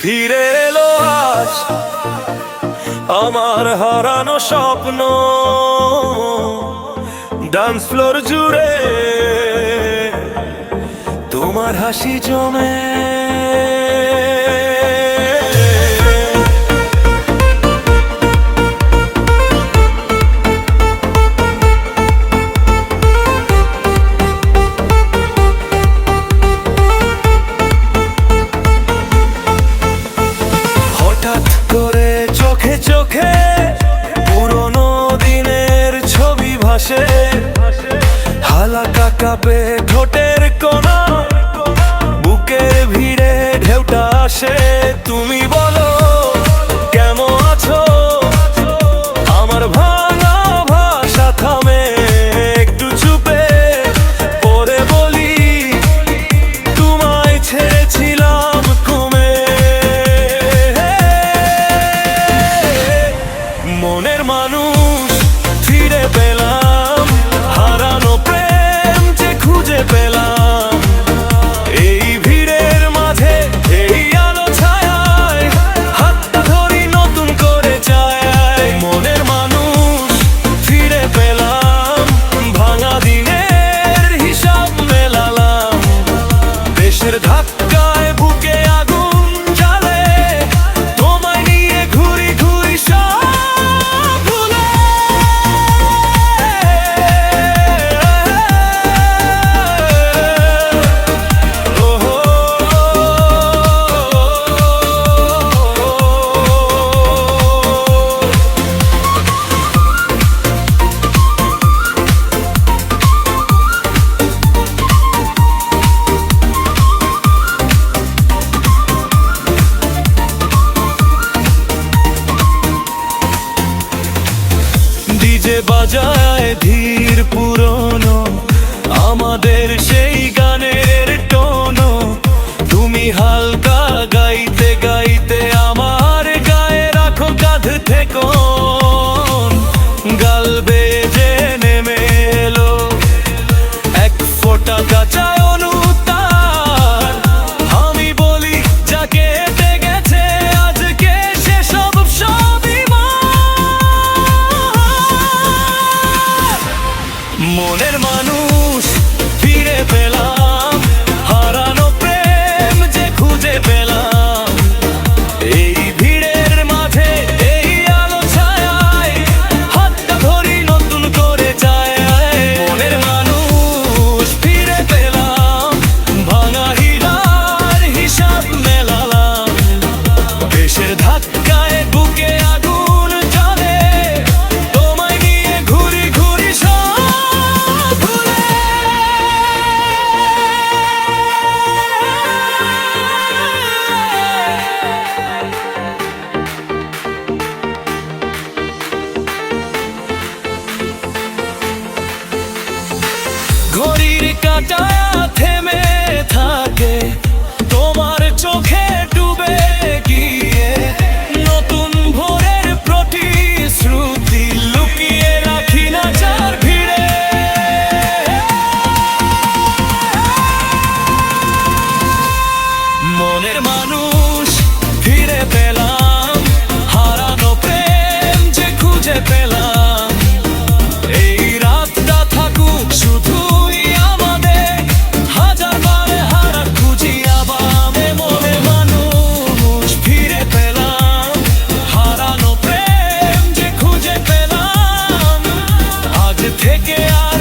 ফিরে এলো আজ আমার হারানো স্বপ্ন, ডান্স ফ্লোর জুড়ে তোমার হাসি জমে। হঠাৎ করে চোখে চোখে পুরনো দিনের ছবি ভাসে, হালকা কাঁপে ঠোঁটের কোনা, বুকের ভিড়ে ঢেউটা আসে। তুমি বলো কেমন আছো, আমার ভাঙা ভাষা থামে একটু চুপে, পরে বলি তোমায় ছেড়েছিলাম কমে। মনের মানুষ ফিরে পেলাম, হারানো প্রেম যে খুঁজে পেলাম। এই ভিড়ের মাঝে এই আলো ছায়ায় হাতটা ধরি নতুন করে যায়। মনের মানুষ ফিরে পেলাম, ভাঙা দিনের হিসাব মেলালাম। দেশের ধাক্কায় বুকে আগুন জ্বালে, তোমায় নিয়ে ঘুরি ঘুরি সব ভুলে। ওহো, ডিজে বাজায় ধীর পুরনো আমাদের সেই গানের টোনো। তুমি হালকা গাইতে গাইতে আমার গায়ে রাখো কাঁধ থেকে, গাল বেজে নেমে এলো এক ফোঁটা কাঁচা অনুতাপ। আমি বলি যা কেটে গেছে আজকে সেসব সবই মনের মানুষ ফিরে পেলাম, হারানো প্রেম যে খুঁজে পেলাম। এই ভিড়ের মাঝে এই আলো ছায়ায় হাতটা ধরি নতুন করে যায়। মনের মানুষ ফিরে পেলাম, ভাঙা হীরার হিসাব মেলালাম। দেশের ধাক্কায় বুকে আগুন জ্বলে, তোমায় নিয়ে ঘুরি ঘুরি সব ভুলে। ঘড়ির কাঁটা থেমে থাকে তোমার চোখে ডুবে গিয়ে, নতুন ভোরের প্রতিশ্রুতি লুকিয়ে রাখি না যার ভিড়ে। মনের মানুষ ফিরে পেলাম, হারানো প্রেম যে খুঁজে পেলাম। এই রাতটা থাকুক শুধুই আমাদের, হাজার বারে হারা খুঁজি আবার। মনের মানুষ ফিরে পেলাম, হারানো প্রেম যে খুঁজে পেলাম। আজ থেকে আর